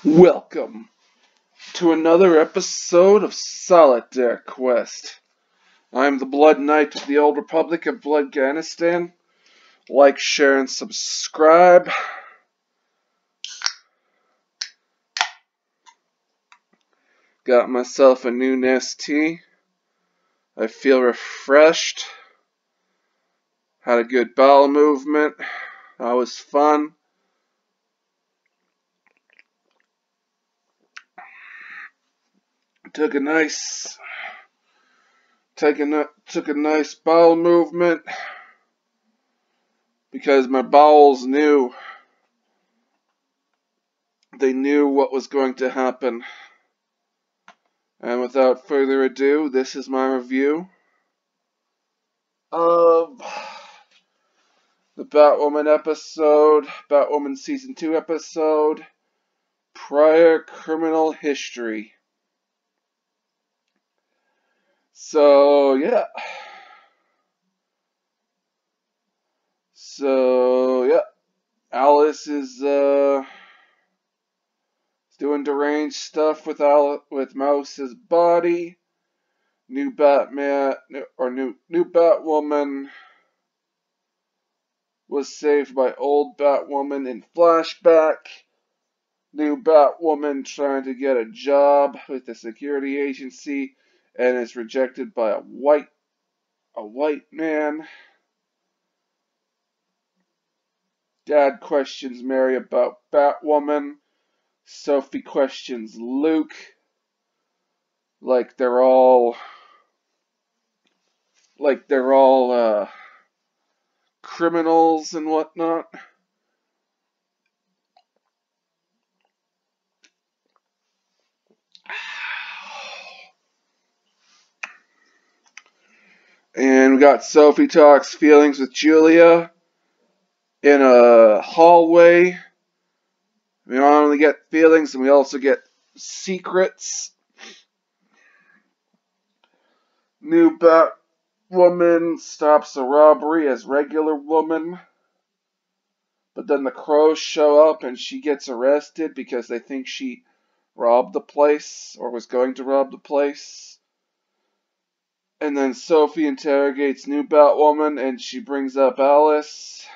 Welcome to another episode of Solitaire Quest. I'm the Blood Knight of the Old Republic of Bloodganistan. Like, share, and subscribe. Got myself a new nest tea. I feel refreshed. Had a good bowel movement. That was fun. Took a nice bowel movement because my bowels knew. They knew what was going to happen. And without further ado, this is my review of the Batwoman episode, Batwoman Season 2 episode, Prior Criminal History. So, yeah. Alice is doing deranged stuff with Mouse's body. New Batwoman was saved by old Batwoman in flashback. New Batwoman trying to get a job with the security agency and is rejected by a white man. Dad questions Mary about Batwoman. Sophie questions Luke. Like they're all criminals and whatnot. And we got Sophie talks feelings with Julia in a hallway. We not only get feelings, and we also get secrets. New Batwoman stops a robbery as regular woman. But then the Crows show up and she gets arrested because they think she robbed the place or was going to rob the place. And then Sophie interrogates New Batwoman and she brings up Alice.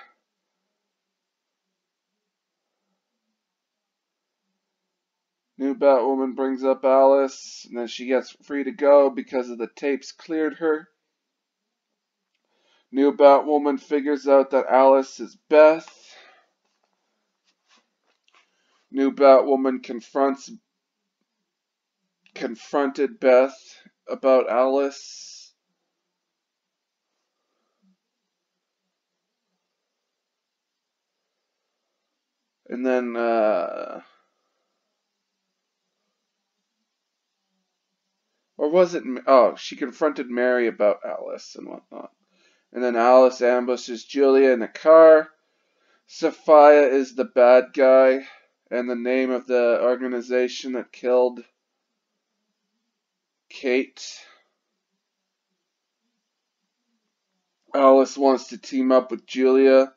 New Batwoman brings up Alice and then she gets free to go because of the tapes cleared her. New Batwoman figures out that Alice is Beth. New Batwoman confronted Beth about Alice. And then, or was it, oh, she confronted Mary about Alice and whatnot. And then Alice ambushes Julia in a car. Sophia is the bad guy and the name of the organization that killed Kate. Alice wants to team up with Julia.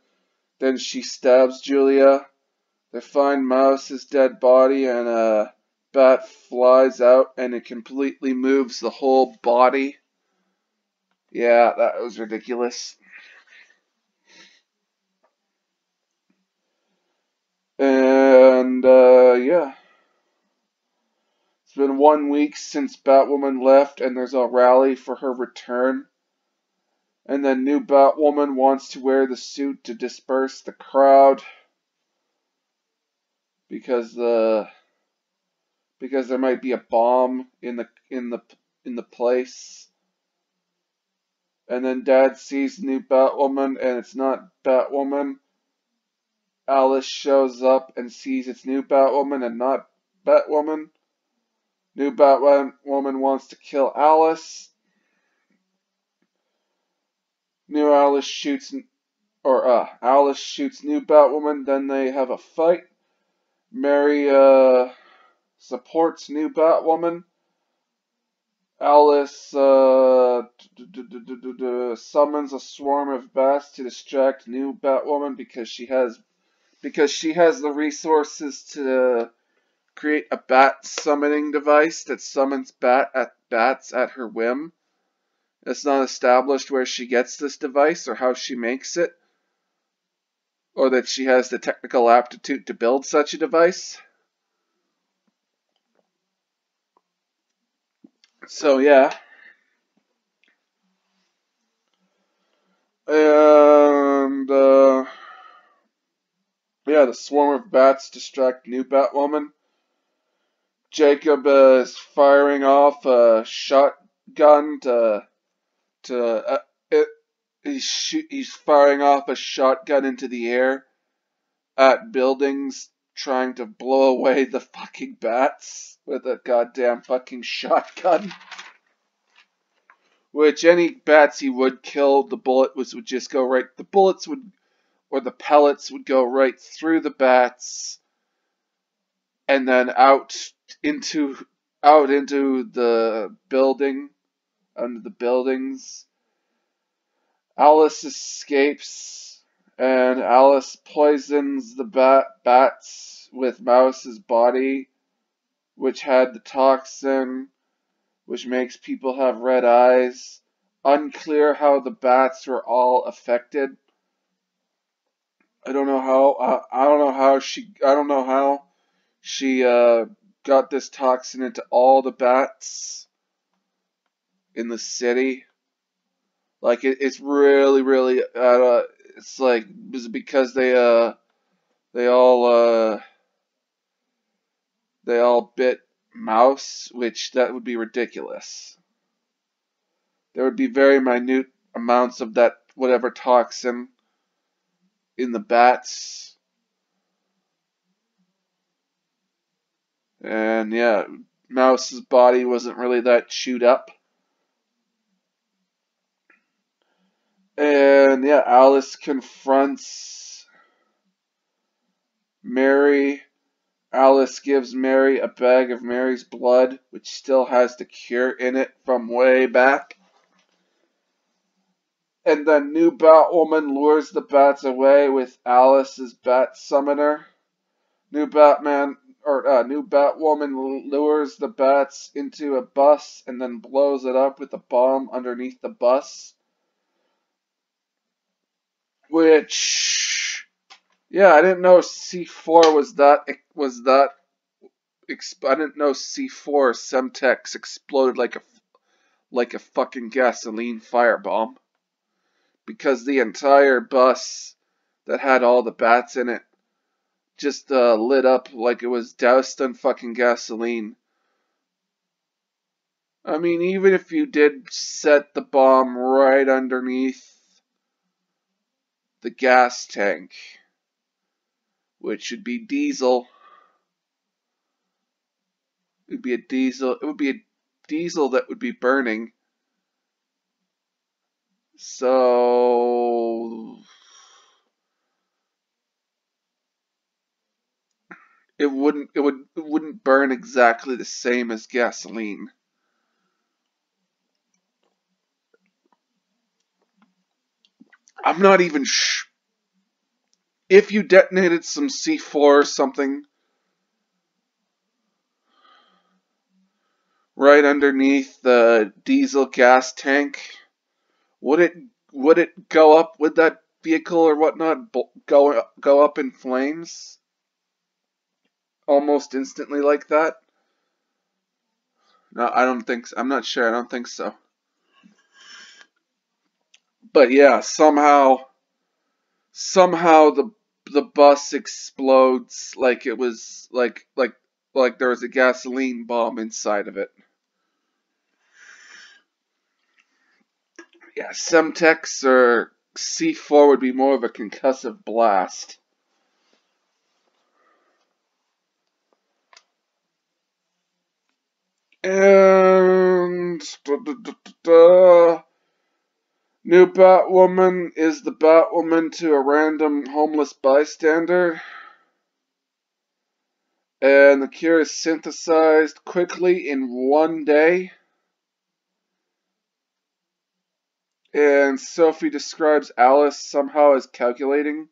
Then she stabs Julia. They find Mouse's dead body and a bat flies out and it completely moves the whole body. Yeah, that was ridiculous. And, yeah. It's been 1 week since Batwoman left and there's a rally for her return. And then new Batwoman wants to wear the suit to disperse the crowd. Because there might be a bomb in the place. And then Dad sees new Batwoman and it's not Batwoman. Alice shows up and sees it's new Batwoman and not Batwoman. New Batwoman wants to kill Alice. Alice shoots new Batwoman. Then they have a fight. Mary supports new Batwoman. Alice summons a swarm of bats to distract new Batwoman because she has the resources to create a bat summoning device that summons bats at her whim. It's not established where she gets this device or how she makes it, or that she has the technical aptitude to build such a device. So yeah. And yeah, the swarm of bats distract new Batwoman. Jacob is firing off a shotgun to it, he's firing off a shotgun into the air at buildings, trying to blow away the fucking bats with a goddamn fucking shotgun. Which any bats he would kill, the bullet would just go right. The bullets would, or the pellets would go right through the bats, and then into the building, under the buildings. Alice escapes, and Alice poisons the bats with Mouse's body, which had the toxin, which makes people have red eyes. Unclear how the bats were all affected. I don't know how she got this toxin into all the bats in the city. Like it's really it's like, is it because they all bit Mouse, which that would be ridiculous. There would be very minute amounts of that whatever toxin in the bats. And yeah, Mouse's body wasn't really that chewed up. And yeah, Alice confronts Mary. Alice gives Mary a bag of Mary's blood, which still has the cure in it from way back. And then new Batwoman lures the bats away with Alice's bat summoner. New Batwoman lures the bats into a bus and then blows it up with a bomb underneath the bus. Which, yeah, I didn't know C4 I didn't know C4 Semtex exploded like a fucking gasoline firebomb. Because the entire bus that had all the bats in it just lit up like it was doused in fucking gasoline. I mean, even if you did set the bomb right underneath the gas tank, which would be diesel, it would be a diesel that would be burning. So it wouldn't burn exactly the same as gasoline. I'm not even sure. If you detonated some C4 or something right underneath the diesel gas tank, would it go up with that vehicle or whatnot, go up in flames almost instantly like that? No, I don't think so. I'm not sure. I don't think so. But yeah, somehow the bus explodes like it was like there was a gasoline bomb inside of it. Yeah, Semtex or C4 would be more of a concussive blast. And new Batwoman is the Batwoman to a random homeless bystander. And the cure is synthesized quickly in one day. And Sophie describes Alice somehow as calculating.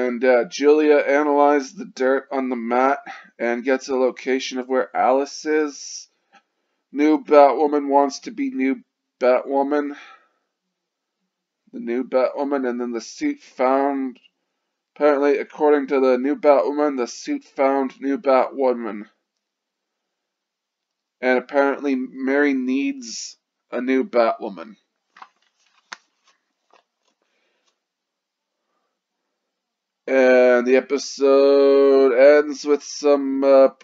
And Julia analyzed the dirt on the mat and gets a location of where Alice is. New Batwoman wants to be new Batwoman. The new Batwoman, and then the suit found. Apparently, according to the new Batwoman, the suit found new Batwoman. And apparently, Mary needs a new Batwoman. And the episode ends with some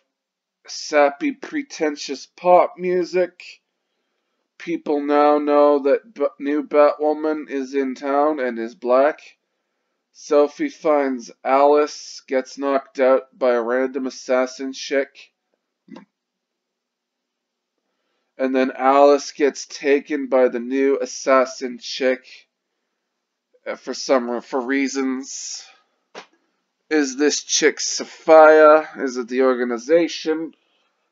sappy, pretentious pop music. People now know that new Batwoman is in town and is black. Sophie finds Alice, gets knocked out by a random assassin chick. And then Alice gets taken by the new assassin chick for reasons. Is this chick Sophia? Is it the organization?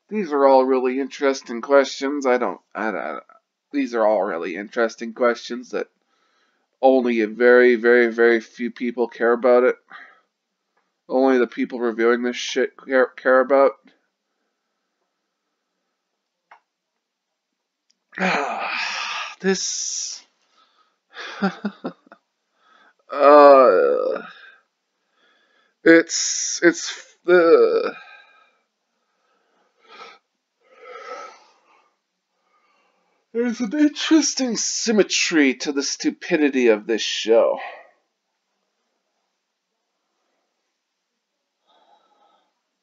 These are all really interesting questions. These are all really interesting questions that only a very, very, very few people care about it. Only the people reviewing this shit care about. This... it's there's an interesting symmetry to the stupidity of this show.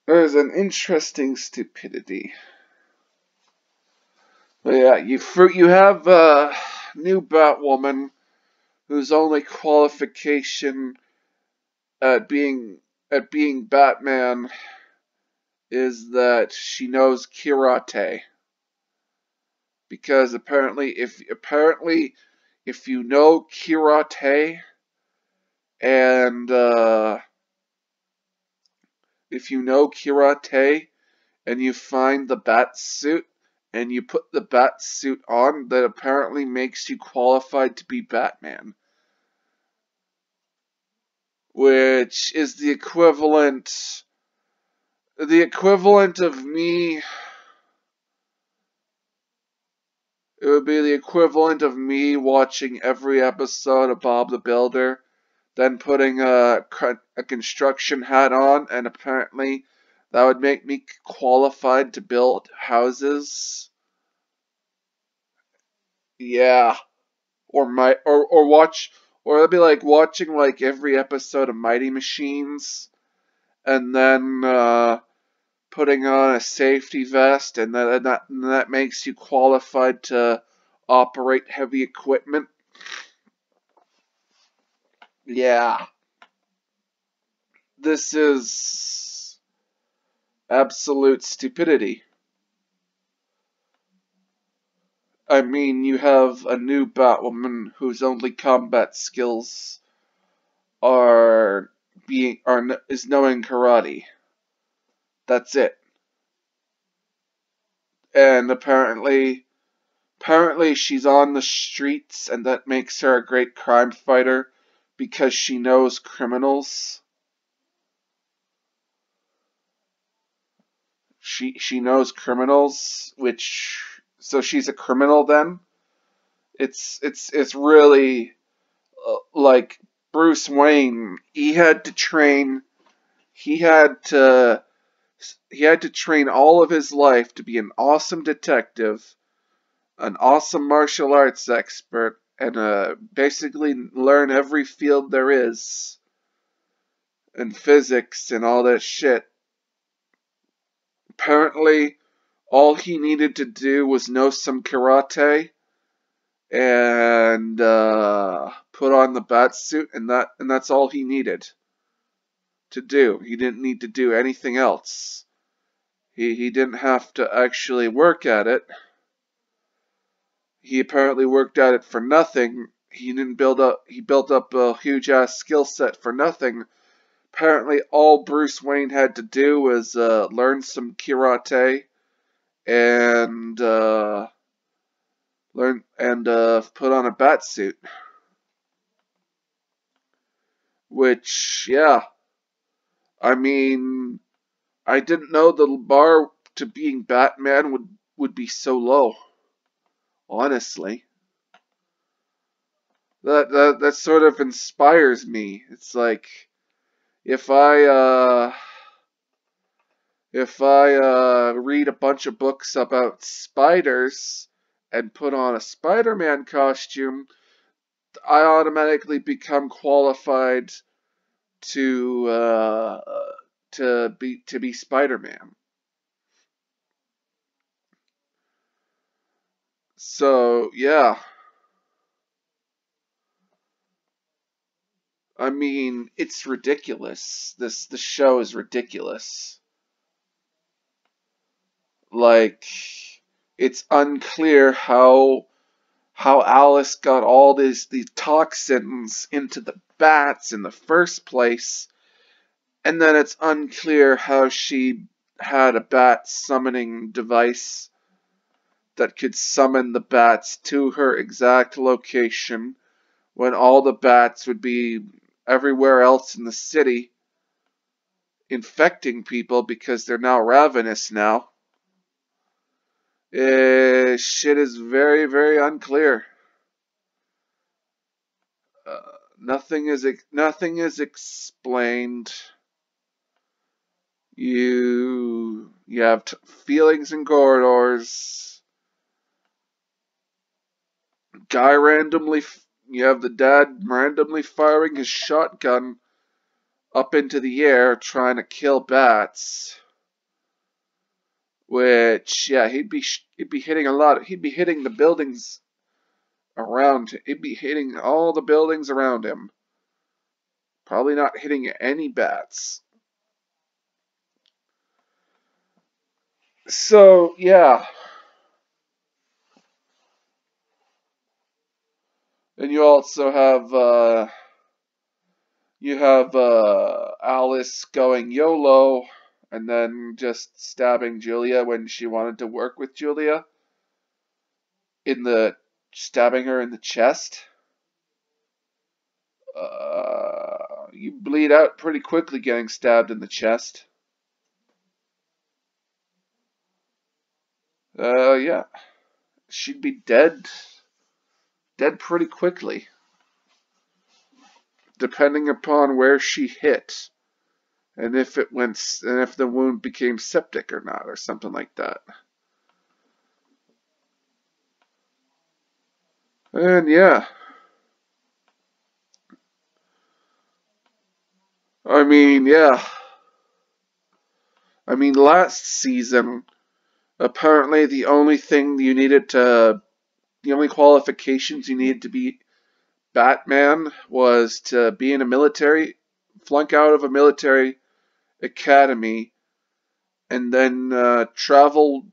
There's an interesting stupidity. But yeah, you have new Batwoman, whose only qualification at being Batman is that she knows karate. Because apparently if you know karate and you find the bat suit and you put the bat suit on, that apparently makes you qualified to be Batman. Which is the equivalent of me. It would be the equivalent of me watching every episode of Bob the Builder, then putting a construction hat on, and apparently that would make me qualified to build houses. Yeah. Or it'd be like watching like every episode of Mighty Machines, and then putting on a safety vest, and that makes you qualified to operate heavy equipment. Yeah. This is absolute stupidity. I mean, you have a new Batwoman whose only combat skills is knowing karate. That's it. And apparently she's on the streets, and that makes her a great crime fighter because she knows criminals. She knows criminals, so she's a criminal then. It's really like Bruce Wayne. He had to train all of his life to be an awesome detective, an awesome martial arts expert, and basically learn every field there is, and physics and all that shit. Apparently, all he needed to do was know some karate and put on the bat suit, and that's all he needed to do. He didn't need to do anything else. He didn't have to actually work at it. He apparently worked at it for nothing. He built up a huge ass skill set for nothing. Apparently all Bruce Wayne had to do was learn some karate and put on a bat suit. Which, yeah, I mean, I didn't know the bar to being Batman would be so low. Honestly, that sort of inspires me. It's like if I uh if I read a bunch of books about spiders and put on a Spider-Man costume, I automatically become qualified to to be Spider-Man. So yeah, I mean it's ridiculous. The show is ridiculous. Like it's unclear how Alice got all these toxins into the bats in the first place, and then it's unclear how she had a bat summoning device that could summon the bats to her exact location when all the bats would be everywhere else in the city infecting people because they're now ravenous now. Shit is very, very unclear. Nothing is explained. You have feelings in corridors. Guy randomly, you have the dad randomly firing his shotgun up into the air trying to kill bats. Which, yeah, he'd be hitting a lot. He'd be hitting the buildings around. He'd be hitting all the buildings around him. Probably not hitting any bats. So yeah, and you have Alice going YOLO and then just stabbing Julia when she wanted to work with Julia in the stabbing her in the chest. You bleed out pretty quickly getting stabbed in the chest. Yeah, she'd be dead pretty quickly, depending upon where she hit and if the wound became septic or not, or something like that. And yeah, I mean, yeah, I mean, last season, apparently the only qualifications you needed to be Batman was to be in a military, flunk out of a military academy, and then travel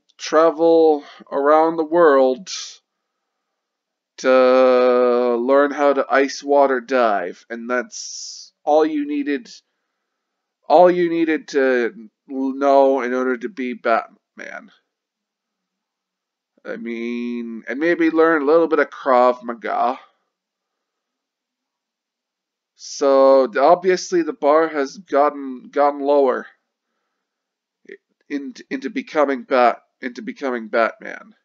around the world to learn how to ice water dive, and that's all you needed to know in order to be Batman. I mean, and maybe learn a little bit of Krav Maga. So obviously the bar has gotten lower into becoming Batman.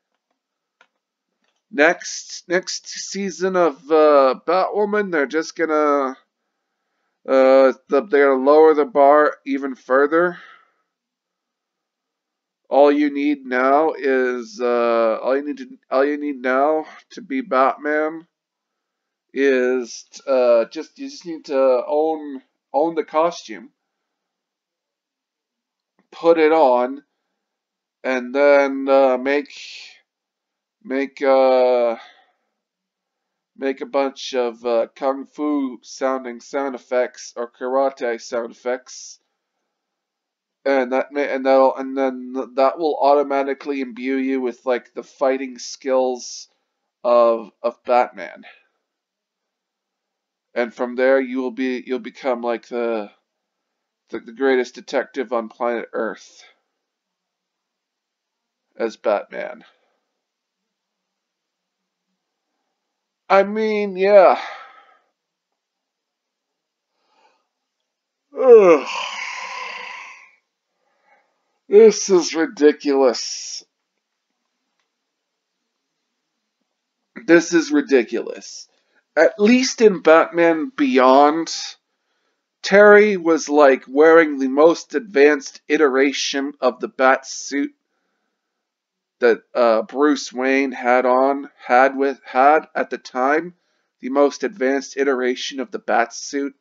Next season of Batwoman, they're gonna lower the bar even further. All you need now to be Batman is you just need to own the costume, put it on, and then make make a bunch of kung fu sounding sound effects or karate sound effects, and that will automatically imbue you with like the fighting skills of Batman, and from there you'll become like the greatest detective on planet Earth as Batman. I mean, yeah. Ugh. This is ridiculous. This is ridiculous. At least in Batman Beyond, Terry was like wearing the most advanced iteration of the bat suit that Bruce Wayne had at the time, the most advanced iteration of the bat suit.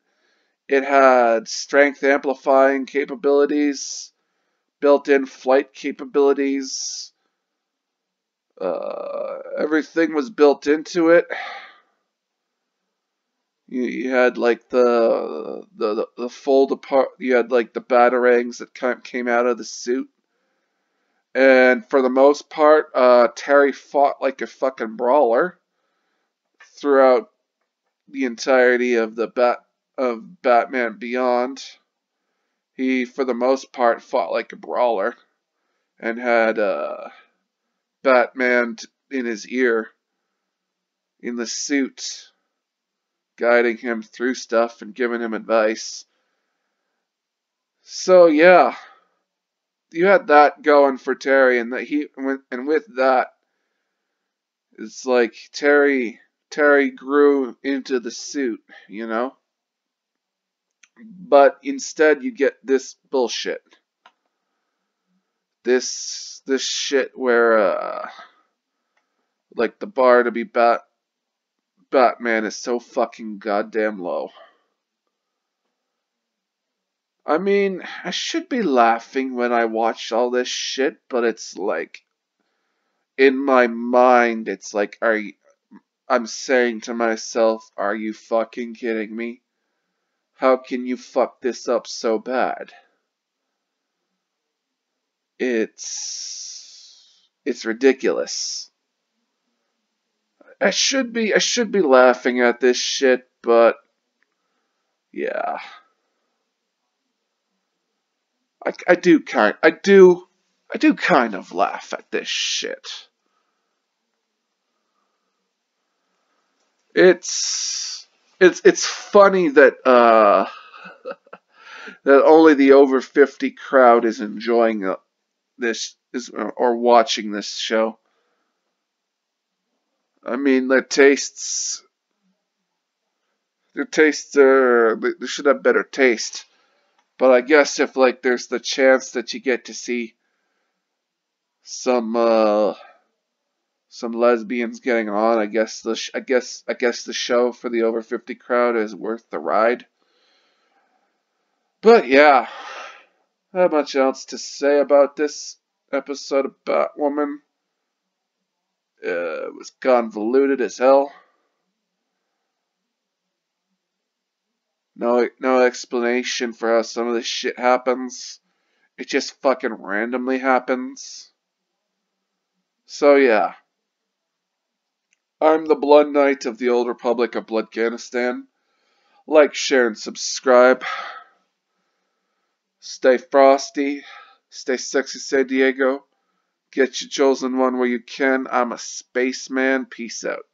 It had strength amplifying capabilities, built-in flight capabilities. Everything was built into it. You had like the fold apart. You had like the batarangs that came out of the suit. And for the most part, Terry fought like a fucking brawler throughout the entirety of Batman Beyond. He, for the most part, fought like a brawler and had Batman in his ear in the suit, guiding him through stuff and giving him advice. So yeah, you had that going for Terry, and with that, it's like Terry grew into the suit, you know? But instead you get this bullshit. This shit where like the bar to be Batman is so fucking goddamn low. I mean, I should be laughing when I watch all this shit, but it's like in my mind it's like I'm saying to myself, are you fucking kidding me? How can you fuck this up so bad? It's ridiculous. I should be laughing at this shit, but yeah. I do kind of laugh at this shit. It's funny that that only the over 50 crowd is enjoying or watching this show. I mean, their tastes are they should have better taste. But I guess if like there's the chance that you get to see some lesbians getting on, I guess the show for the over 50 crowd is worth the ride. But yeah, not much else to say about this episode of Batwoman. It was convoluted as hell. No explanation for how some of this shit happens. It just fucking randomly happens. So yeah, I'm the Blood Knight of the Old Republic of Bloodganistan. Like, share, and subscribe. Stay frosty. Stay sexy, San Diego. Get your chosen one where you can. I'm a spaceman. Peace out.